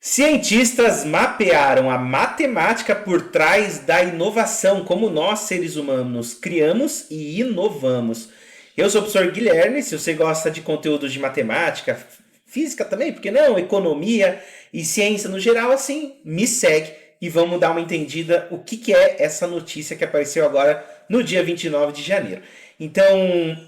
Cientistas mapearam a matemática por trás da inovação, como nós, seres humanos, criamos e inovamos. Eu sou o professor Guilherme. Se você gosta de conteúdos de matemática, física também, porque não? Economia e ciência no geral, assim, me segue e vamos dar uma entendida o que é essa notícia que apareceu agora no dia 29 de janeiro. Então,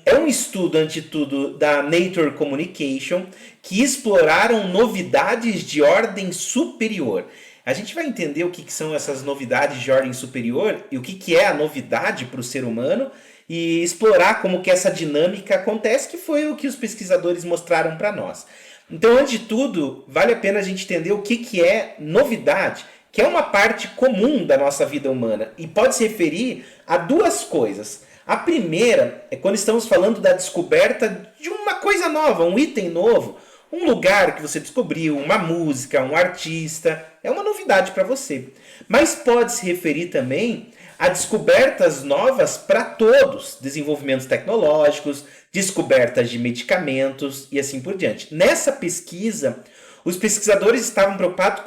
é um estudo, ante tudo, da Nature Communication, que exploraram novidades de ordem superior. A gente vai entender o que são essas novidades de ordem superior e o que é a novidade para o ser humano e explorar como que essa dinâmica acontece, que foi o que os pesquisadores mostraram para nós. Então, antes de tudo, vale a pena a gente entender o que é novidade, que é uma parte comum da nossa vida humana e pode se referir a duas coisas. A primeira é quando estamos falando da descoberta de uma coisa nova, um item novo, um lugar que você descobriu, uma música, um artista, é uma novidade para você. Mas pode se referir também a descobertas novas para todos, desenvolvimentos tecnológicos, descobertas de medicamentos e assim por diante. Nessa pesquisa, os pesquisadores estavam preocupados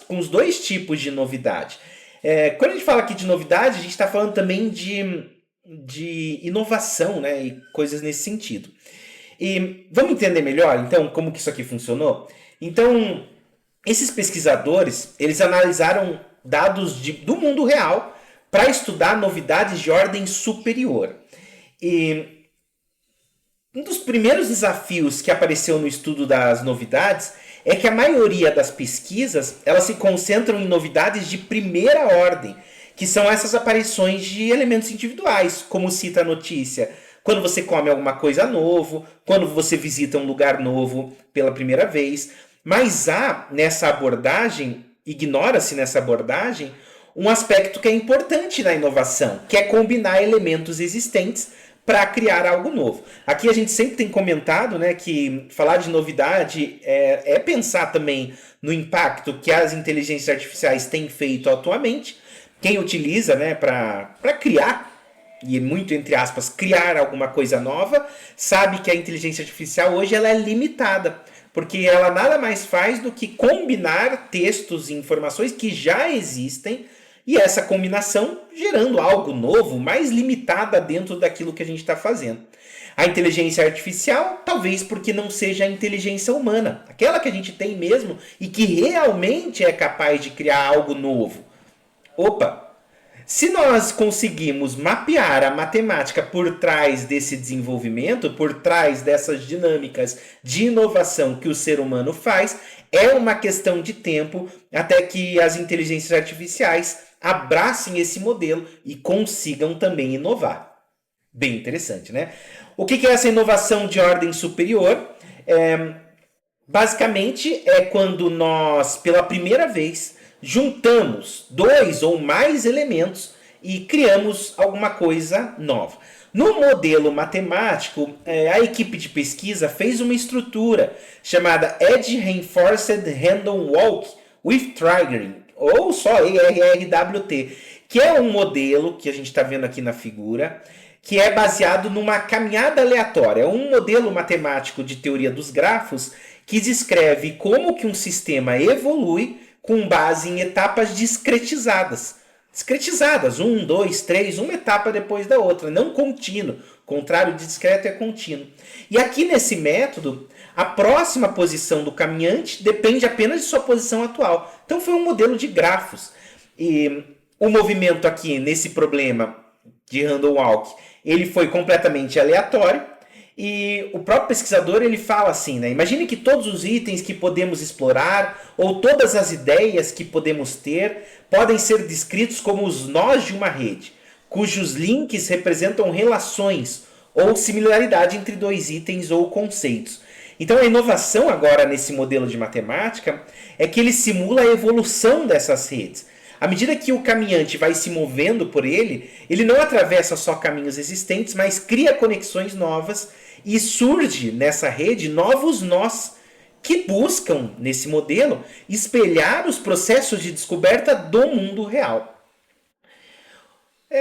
com os dois tipos de novidade. Quando a gente fala aqui de novidade, a gente está falando também de inovação, né, e coisas nesse sentido. E vamos entender melhor, então, como que isso aqui funcionou? Então, esses pesquisadores, eles analisaram dados do mundo real para estudar novidades de ordem superior. E um dos primeiros desafios que apareceu no estudo das novidades é que a maioria das pesquisas, elas se concentram em novidades de primeira ordem, que são essas aparições de elementos individuais, como cita a notícia. Quando você come alguma coisa novo, quando você visita um lugar novo pela primeira vez. Mas ignora-se nessa abordagem, um aspecto que é importante na inovação, que é combinar elementos existentes para criar algo novo. Aqui a gente sempre tem comentado, né, que falar de novidade é pensar também no impacto que as inteligências artificiais têm feito atualmente. Quem utiliza, né, para criar, e muito entre aspas, criar alguma coisa nova, sabe que a inteligência artificial hoje ela é limitada, porque ela nada mais faz do que combinar textos e informações que já existem, e essa combinação gerando algo novo, mais limitada dentro daquilo que a gente está fazendo. A inteligência artificial, talvez porque não seja a inteligência humana, aquela que a gente tem mesmo e que realmente é capaz de criar algo novo. Opa! Se nós conseguimos mapear a matemática por trás desse desenvolvimento, por trás dessas dinâmicas de inovação que o ser humano faz, é uma questão de tempo até que as inteligências artificiais abracem esse modelo e consigam também inovar. Bem interessante, né? O que é essa inovação de ordem superior? Basicamente é quando nós, pela primeira vez, juntamos dois ou mais elementos e criamos alguma coisa nova. No modelo matemático, a equipe de pesquisa fez uma estrutura chamada Edge Reinforced Random Walk with Triggering, ou só ERRWT, que é um modelo que a gente está vendo aqui na figura, que é baseado numa caminhada aleatória. É um modelo matemático de teoria dos grafos que descreve como que um sistema evolui com base em etapas discretizadas. Discretizadas, 1, 2, 3, uma etapa depois da outra, não contínuo. O contrário de discreto é contínuo. E aqui nesse método, a próxima posição do caminhante depende apenas de sua posição atual. Então foi um modelo de grafos. E o movimento aqui nesse problema de random walk, ele foi completamente aleatório. E o próprio pesquisador ele fala assim, né? Imagine que todos os itens que podemos explorar ou todas as ideias que podemos ter podem ser descritos como os nós de uma rede, cujos links representam relações ou similaridade entre dois itens ou conceitos. Então a inovação agora nesse modelo de matemática é que ele simula a evolução dessas redes. À medida que o caminhante vai se movendo por ele não atravessa só caminhos existentes, mas cria conexões novas e surge nessa rede novos nós que buscam, nesse modelo, espelhar os processos de descoberta do mundo real.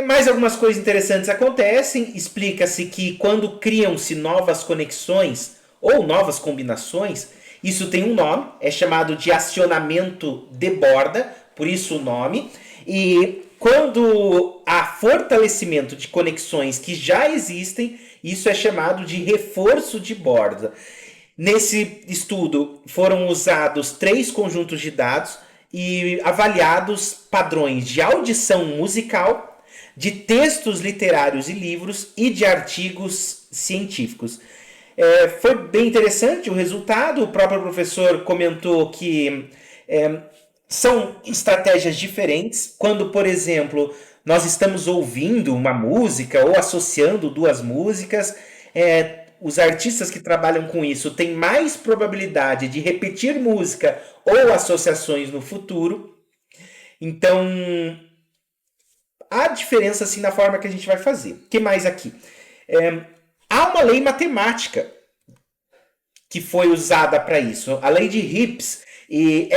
Mais algumas coisas interessantes acontecem. Explica-se que quando criam-se novas conexões ou novas combinações, Isso tem um nome, é chamado de acionamento de borda, por isso o nome. E quando há fortalecimento de conexões que já existem, isso é chamado de reforço de borda. Nesse estudo foram usados 3 conjuntos de dados e avaliados padrões de audição musical, de textos literários e livros e de artigos científicos. Foi bem interessante o resultado. O próprio professor comentou que são estratégias diferentes. Quando, por exemplo, nós estamos ouvindo uma música ou associando 2 músicas, os artistas que trabalham com isso têm mais probabilidade de repetir música ou associações no futuro. Então, há diferença assim na forma que a gente vai fazer. O que mais aqui? Há uma lei matemática que foi usada para isso, a lei de Hipps. E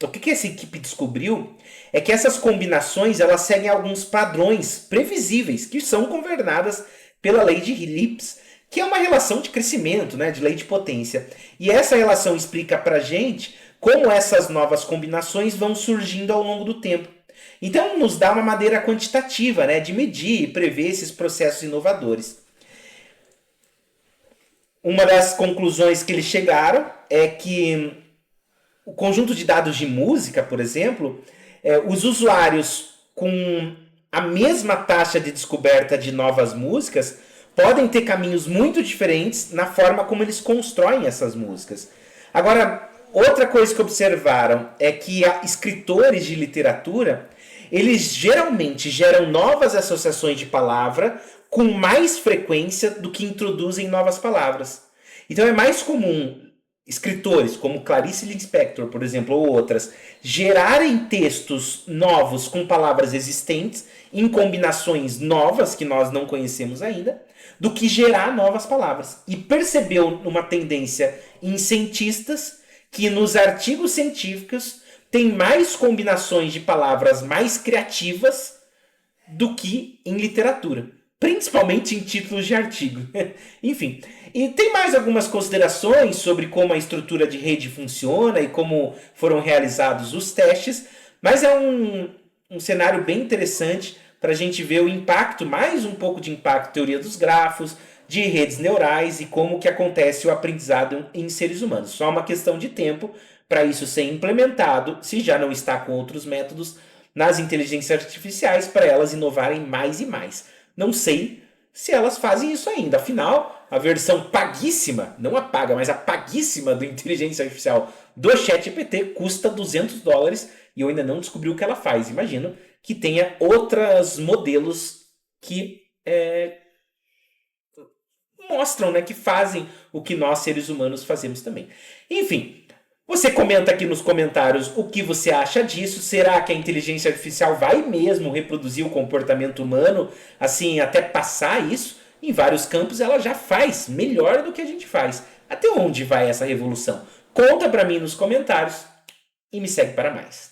o que essa equipe descobriu é que essas combinações elas seguem alguns padrões previsíveis que são governadas pela lei de Hipps, que é uma relação de crescimento, né, de lei de potência. E essa relação explica para a gente como essas novas combinações vão surgindo ao longo do tempo. Então, nos dá uma maneira quantitativa, né, de medir e prever esses processos inovadores. Uma das conclusões que eles chegaram é que o conjunto de dados de música, por exemplo, os usuários com a mesma taxa de descoberta de novas músicas podem ter caminhos muito diferentes na forma como eles constroem essas músicas. Agora, outra coisa que observaram é que escritores de literatura, eles geralmente geram novas associações de palavra com mais frequência do que introduzem novas palavras. Então é mais comum escritores como Clarice Lispector, por exemplo, ou outras, gerarem textos novos com palavras existentes em combinações novas que nós não conhecemos ainda, do que gerar novas palavras. E percebeu uma tendência em cientistas que nos artigos científicos tem mais combinações de palavras mais criativas do que em literatura. Principalmente em títulos de artigo. Enfim, e tem mais algumas considerações sobre como a estrutura de rede funciona e como foram realizados os testes, mas é um cenário bem interessante para a gente ver o impacto, mais um pouco de impacto, teoria dos grafos, de redes neurais e como que acontece o aprendizado em seres humanos. Só uma questão de tempo para isso ser implementado, se já não está com outros métodos, nas inteligências artificiais, para elas inovarem mais e mais. Não sei se elas fazem isso ainda. Afinal, a versão paguíssima, não a paga, mas a paguíssima do inteligência artificial do ChatGPT custa $200 e eu ainda não descobri o que ela faz. Imagino que tenha outros modelos que mostram, né, que fazem o que nós, seres humanos, fazemos também. Enfim, você comenta aqui nos comentários o que você acha disso. Será que a inteligência artificial vai mesmo reproduzir o comportamento humano, assim, até passar isso? Em vários campos ela já faz melhor do que a gente faz. Até onde vai essa revolução? Conta pra mim nos comentários e me segue para mais.